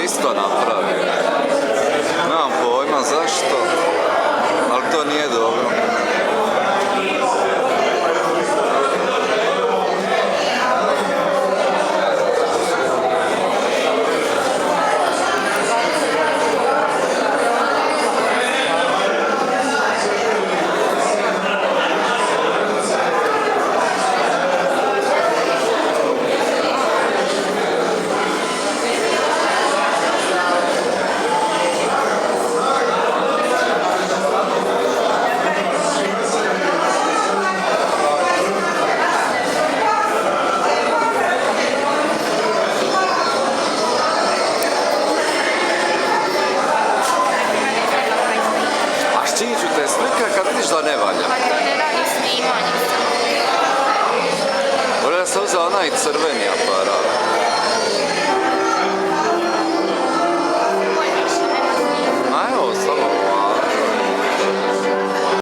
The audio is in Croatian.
isto napravio. Nemam pojma zašto, ali to nije dobro. Stiću te slika kad vidiš da ne valja. Pa to ne radi snimanje. Bolje da sam uzeo onaj crveni aparat.